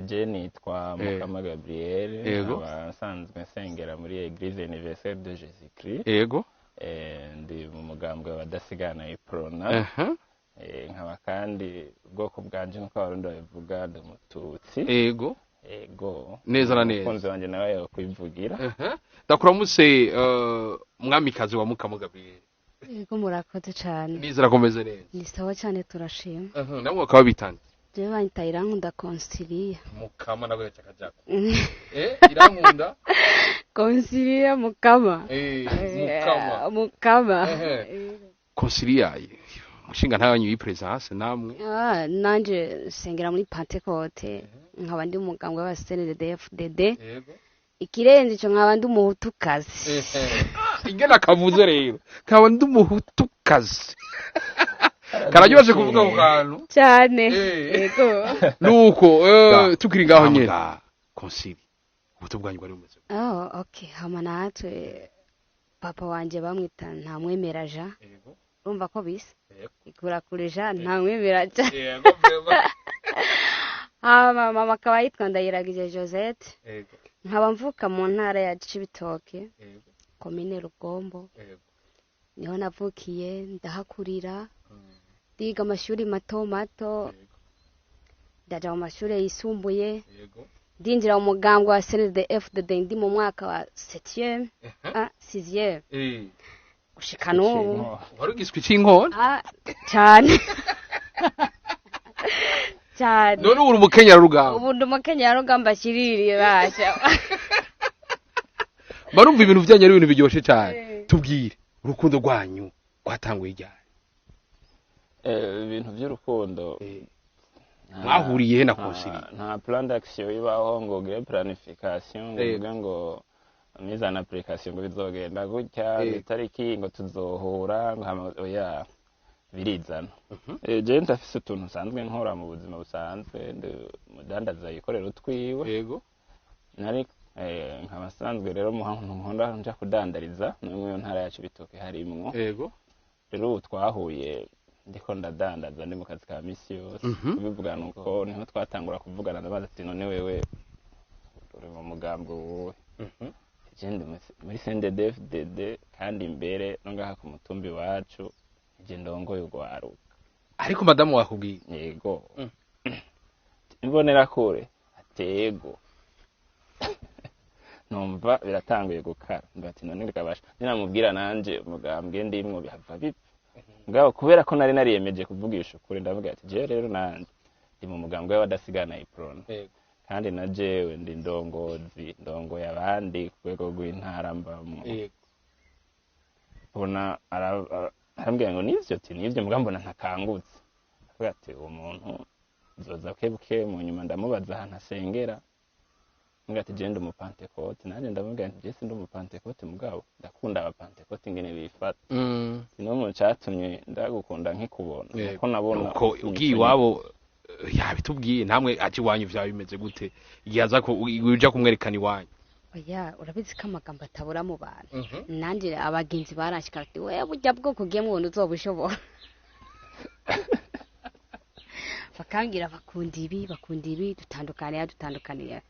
Je nitwa Mukama Gabriel Yego. abasanzwe nsengera muri Église Universelle de Jésus-Christ. Yego. Ndi mu mugambwe w'abadasigana iprona. Nkaba kandi ubwoko bwanje nk'uko abarundi babivuga ndi umututsi. Yego. Yego. Neza na neza. Umukunzi wanje nawe yakwivugira. Ndakuramutse mwamikazi wa Mukama Gabriel. Yego murakoze cyane. Nizera komeze neza. Ni sawa cyane turashima. Namwe bakaba bitanye. Je banyita Irankunda Consilia. Mukama nabwo yacakajako. Irankunda Consilia Mukama. Mukama. Mukama. Consilia. Mushinga ntayanyu yipresence namwe. Nanje sengera muri Pentecote. Nkaba ndi umugambwe wa CNDD-FDD. Yego. Ikirenze cyo nkaba ndi umuhutukazi. Ingena kavuze rero. Nkaba ndi umuhutukazi. Karajyose kuvuga ku kantu cyane. Yego. Nuko tukiri ngaho nyene. Konsili. Ubuto bwanyu bari bumeze. Okay, hama natwe papa wanje bamwita nta mwemeraja. Yego. Urumva ko bise? Yego. Ikura kureja nta mwemeraja. Yego beba. Mama akaba yitwa Ndayiragije Josette. Yego. Nkaba mvuka mu ntara ya Cibitoke. Yego. Komine Rugombo. Yego. Niho navukiye ndahakurira. Ndiga amashuri mato mato. Ndaja mu mashuri yisumbuye. Yego. Ndinjira mu mugambwe wa CNDD-FDD ndi mu mwaka wa 7e 6e gushika n'ubu. Warugiswe cy'inkona cyane cyane. None uri umukenyera rugamba. Ubu ndi umukenyera rugamba kiririye basha. Barumva ibintu byanye ari ibintu biryoshe cyane. Tubwire urukundo rwanyu rwatanguye ryari? Ibintu by'urukundo mwahuriye he na Konsili? Nta plan d'action ibaho ngo gire planification ngo ngo mise en application ngo bizogenda gutya itariki ngo tuzohura ngo oya birizana. Je ntafise utuntu sanzwe nkora mu buzima busanzwe mudandaza yikorera utwiwe. Yego. Nari nkabasanzwe rero nkunda nja kudandariza mu ntara ya Cibitoke harimwo. Yego. Rero twahuye ndiko ndadandaza ndi mu kazi ka misi yose. Bivugana uko niho twatangura kuvugana ndabaza ati none wewe uri mu mugambwe wowe. Igende muri CNDD-FDD kandi imbere no ngaha ku mutumbi wacu je ndongoye ugwaruka. Ariko madamu wakubwiye? Yego. Imbonera kure atego. Numva biratanguye gukara. Ndati none ndikabasha. Ninamubwira nanje umugambwe ndimwo bihava bipi. Ngabo kubera ko nari nariyemeje kuvugisha ukuri ndavuga ati je rero nanje ndi mu mugambwe w'abadasigana iprona. Kandi na jewe ndi ndongoye abandi kwego gw'intara mbamo. Bona arambwira ngo nivyo ati nivyo mbona ntakangutse. Avuga ati uwo muntu zoza kebuke mu nyuma ndamubaza ahantu asengera. Ngati je ndi mu Pentecote nanje ndavuga nti je sindi mu Pentecote mugabo ndakunda aba Pentecote ngene bifata. Sino mu cyatumye ndagukunda nkikubona ko nabona ko ugiye iwabo yabitubwiye namwe ati wanyu vya bimeze gute igihaza ko uja kumwerekana iwanyu. Oya urabizi ko amagambo atabura mu bantu. Nanje abagenzi barashika ati we burya bwo kugiye mu buntu uzobushobora. Bakangira bakunda ibi dutandukaniye.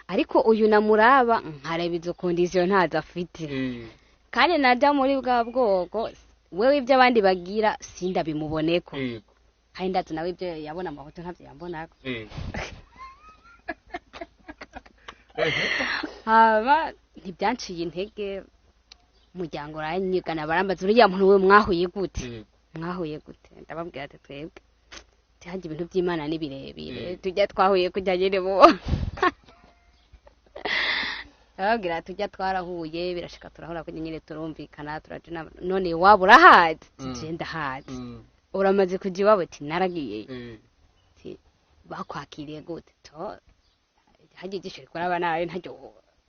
Ariko uyu namuraba nkareba izo condition ntaza afite. Kandi najya muri bwa bwoko wewe ibyo abandi bagira sinda bimuboneko. Kandi ndazi nawe ibyo yabona amafoto ntavyo yambonako. Ntibyanciye intege umuryango uranyigana barambaza uriya muntu we mwahuye gute? Ndababwira ati twebwe haje ibintu by'Imana nibirebire tujya twahuye kujya nyine bo. Ababwira tujya twarahuye birashika turahura kujya nyine turumvikana turajuna none waba urahazi je ndahazi. Uramaze kujya iwabo ati naragiye. Bakwakiriye gute? To haje gishiri kuraba nawe ntajyo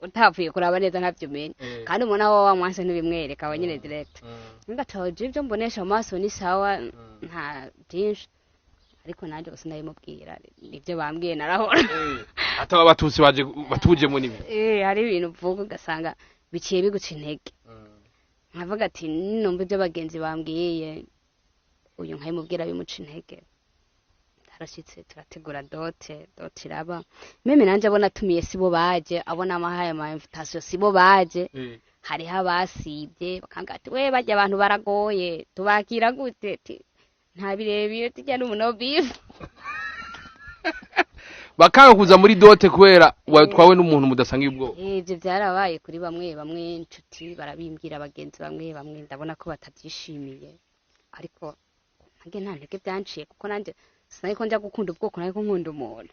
utapfuye kuraba neza ntavyo menye. Kandi umona wo wamwanse ntibimwereka abanyine direct. Ngataje ibyo mbonesha amaso ni sawa nta byinshi. Ariko naje gusa ndabimubwira nibyo bambwiye narahora. Ataba abatutsi baje batuje mu nibi. Hari ibintu uvuga ugasanga biciye biguca intege. Nkavuga ati numva ibyo bagenzi bambwiye uyu nkayimubwira bimuca intege. harashitse turategura dote iraba meme nanje abona atumiye sibo baje abona amahaye ama invitation sibo baje hariho abasibye bakanga ati we bajya abantu baragoye tubakira gute nta birebire tujya n'umuno beef bakanga kuza muri dote kubera watwawe n'umuntu mudasangiye ubwo ivyo byarabaye kuri bamwe inshuti barabimbwira abagenzi bamwe ndabona ko batabyishimiye ariko ntage nta ntege byanciye kuko nanje sinari ko njya gukunda ubwoko nari ko nkunda umuntu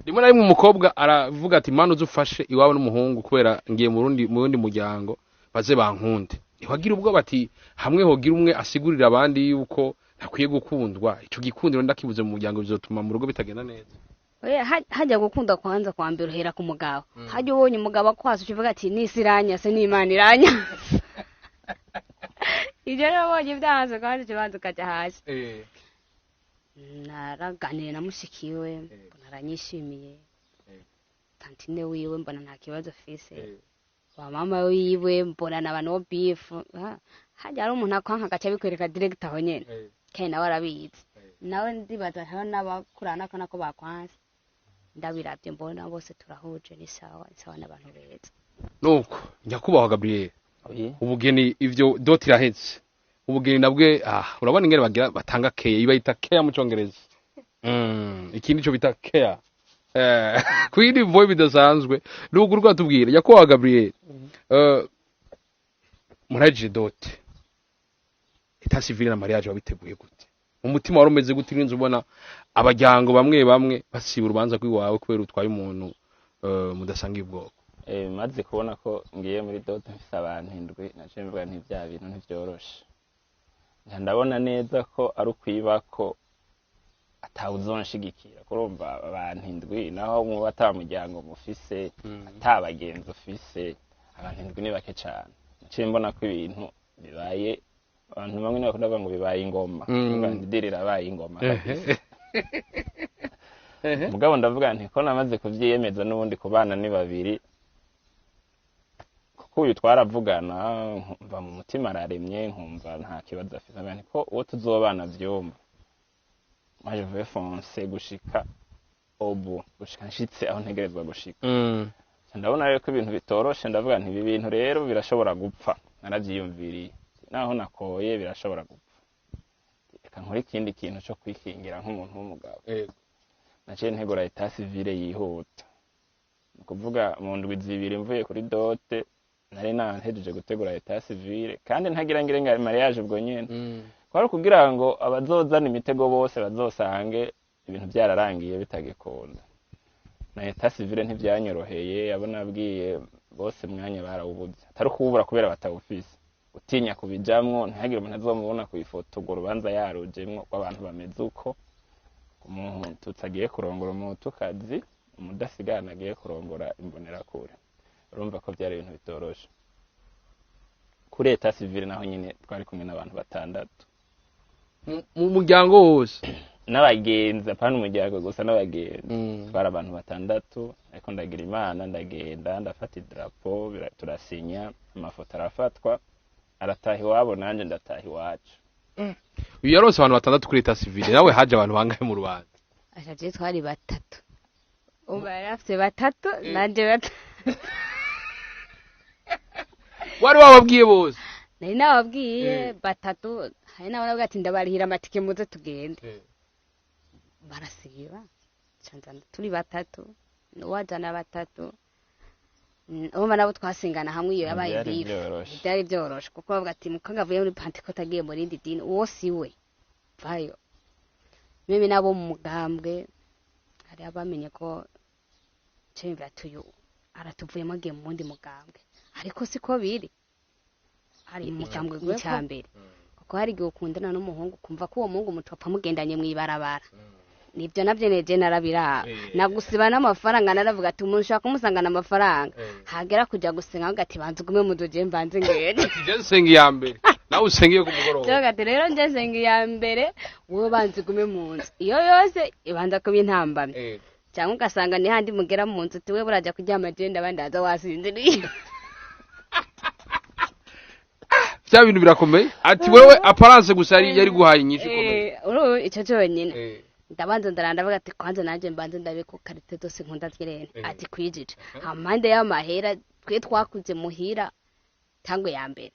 rimwe na rimwe umukobwa aravuga ati manu uzufashe iwawe n'umuhungu kubera ngiye mu wundi muryango baze bankunde ntiwagira ubwo bati hamwe hogira umwe asigurira abandi yuko ntakwiye gukundwa ico gikundiro ndakibuze mu muryango bizotuma mu rugo bitagenda neza hajya gukunda kwanza kwa mbere uhera ku mugabo hajya ubonye umugabo akwasa ukivuga ati nisiranya se n'Imana iranya ibyo nabonye byanze kandi kibanza ukajya hasi naraganiriye na mushikiwe naranyishimiye tantine wiwe mbona nta kibazo afise wa mama wiwe mbona n'abantu bo beef hajya ari umuntu akwanka gacha bikwereka direct aho nyene kandi nawe arabizi nawe ndibaza aho n'abakurana kana ko bakwanze ndabiravye mbona bose turahuje ni sawa n'abantu beza nuko nyakubahwa Gabriel ubugeni ivyo doti iraheze ubugeni nabwe urabona ingene bagira batanga care ibayita care mu Congereza ikindi cyo bita care kwindi voye bidasanzwe nuko rwatubwira nyakubahwa Gabriel muraje doti eta civile na mariage wabiteguye gute umutima wari umeze gute n'inzu ubona abajyango bamwe basiba urubanza kwiwawe kubera utwaye umuntu mudasangiye ubwoko maze kubona ko ngiye muri dote mfise abantu indwi naje mvuga nti bya bintu ntivyoroshe ndabona neza ko ari ukwibako atawuzonshigikira kurumva abantu indwi naho mu batamujyango mufise atabagenzi ufise abantu indwi ni bake cyane naciye mbona ko ibintu bibaye abantu bamwe bakunda ngo bibaye ingoma ndidirira abaye ingoma mugabo ndavuga nti ko namaze kuvyiyemeza n'ubundi kubana ni babiri kuko uyu twaravugana nkumva mu mutima araremye nkumva nta kibazo afite nti ko uwo tuzobana vyumva maje vuye fonse gushika gushika nshitse aho ntegerezwa gushika ndabona rero ko ibintu bitoroshe ndavuga nti ibi bintu rero birashobora gupfa naravyiyumviriye naho nakoye birashobora gupfa reka nkora ikindi kintu cyo kwikingira nk'umuntu w'umugabo naciye ntegura eta civile yihuta nukuvuga mu ndwi zibiri mvuye kuri dote nari nantejeje gutegura eta civile kandi ntagira ngirenga mariage ubwo nyene kwari kugira ngo abazozana imitego bose bazosange ibintu byararangiye bitagikunda na eta civile ntivyanyoroheye abona abwiye bose mwanya barawubuze atari kubura kubera batawufise utinya kubijamwo ntihagire umuntu azomubona ku ifoto ngo rubanza yarujemwo kw'abantu bameze uko umuntu tutagiye kurongora umutukazi umudasigana agiye kurongora imbonerakure urumva ko byari ibintu bitoroshe kuri eta civile naho nyine twari kumwe n'abantu batandatu mu muryango wose n'abagenzi apana umuryango gusa n'abagenzi twari abantu batandatu ariko ndagira Imana ndagenda ndafata idarapo turasinya amafoto arafatwa arataha iwabo nanje ndataha iwacu uyu yarose abantu batandatu kuri eta civile nawe haje abantu bangahe mu rubanza ashaje twari batatu ubarafite batatu nanje batatu wari wababwiye bose nari nababwiye batatu hari n'abana ati ndabarihira amatike muze tugende barasiba canzana turi batatu wajana batatu Oma nabo twasingana hamwe iyo yabaye byari byoroshe kuko bavuga ati mukangavuye muri Pentecote agiye muri rindi dini uwo siwe vayo mimi nabo mu mugambwe hari abamenye ko cemva tuyo aratuvuyemo agiye mu wundi mugambwe ariko siko biri hari mu cyambwe cyambere kuko hari igihe ukundana n'umuhungu kumva ko uwo muhungu mutopfa mugendanye mu ibarabara nibyo nabyo neje narabira nagusiba n'amafaranga naravuga ati umuntu ushaka kumusangana amafaranga hagera kujya gusenga ngati banze gume mu doje mbanze ngende je senga ya mbere nawe usengiye ku mugoroba cyo gati rero nje senga ya mbere wowe banze gume mu nzu iyo yose ibanza kuba intambamye cyangwa ugasanga ni handi mugera mu nzu tiwe buraja kuryama agenda abandi aza wasinziriye bya bintu birakomeye ati wewe apparence gusa yari guhaye inyinshi komeye icyo cyonyine ndabanza ndavuga ati kwanza nanje mbanze ndabe ko karite zose nkunda zirene ati kwijije amande y'amahera twe twakuze muhira tango ya mbere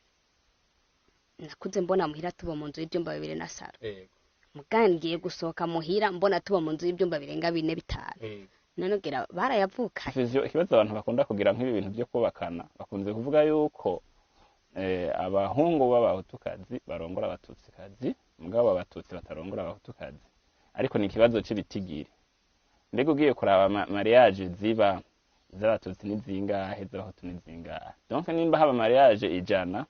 nakuze mbona muhira tuba mu nzu y'ibyumba 2 na saro mugangiye gusohoka muhira mbona tuba mu nzu y'ibyumba birenga 4 5 nanogira barayavuka ikibazo abantu bakunda kugira nk'ibi bintu byo kubakana bakunze kuvuga yuko abahungu b'abahutukazi barongora abatutsikazi mugabo abatutsi batarongora abahutukazi ariko ni ikibazo cy'ibitigiri mbega ugiye kuraba mariage ziba z'abatutsi n'izingahe z'abahutu n'izingahe donc nimba haba mariage 100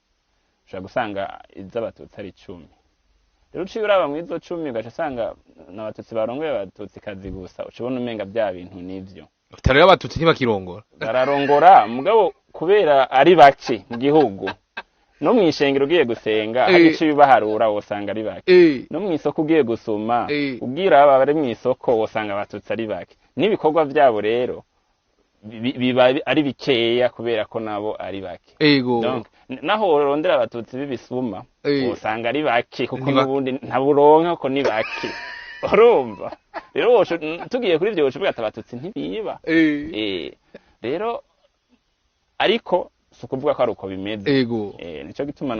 ushobora gusanga iz'abatutsi ari 10 rero uciye uraba mu izo 10 ugaca usanga n'abatutsi barongoye abatutsikazi gusa ucibona umenga bya bintu nivyo utari abatutsi ntibakirongora bararongora mugabo kubera ari bake mu gihugu no mwishengero ugiye gusenga arico bibaharura wosanga ari bake no mwisoko ugiye gusoma ubwira aba bari mwisoko wosanga abatutsi ari bake nibikorwa byabo rero biba ari bikeya kubera ko nabo ari bake donc naho urondera abatutsi bibisuma wosanga ari bake kuko nubundi ntaburonka ko ni bake urumva rero tugiye kuri ivyo wocuvuga ati abatutsi ntibiba rero ariko sukuvuga ko ari uko bimeze nico gituma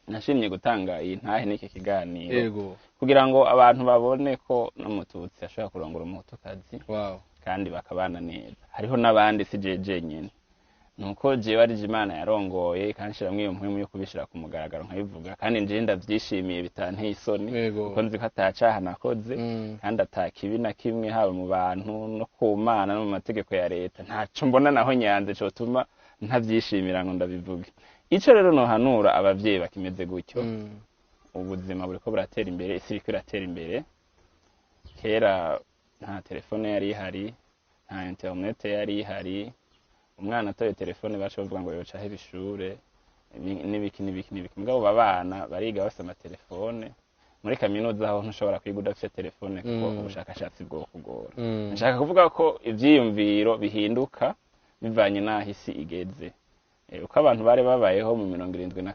nashimye gutanga iyi ntahe n'iki kiganiro kugira ngo abantu babone ko n'umututsi ashobora kurongora umutukazi kandi bakabana neza hariho n'abandi si jeje nyene nuko jewe ari Imana yarongoye kanshiramwe iyo mpwemu yo kubishira ku mugaragaro nkabivuga kandi nje ndavyishimiye bitanteye isoni kuko nzi ko atacaha nakoze kandi atakibi na kimwe haba mu bantu no ku Mana no mu mategeko ya leta ntaco mbona naho nyanze cyo tuma ntavyishimira ngo ndabivuge ico rero no hanura abavyeyi bakimeze gutyo ubuzima buriko buratera imbere isi iriko iratera imbere kera nta telefone yari ihari nta internet yari ihari umwana atoye telefone baca bavuga ngo yoca he bishure nibiki mugabo babana bariga basoma telefone muri kaminuza aho ntushobora kwiga udafite telefone kuko ubushakashatsi bwo kugora nshaka kuvuga ko ivyiyumviro bihinduka bivanye naho isi igeze uko abantu bari babayeho mu 72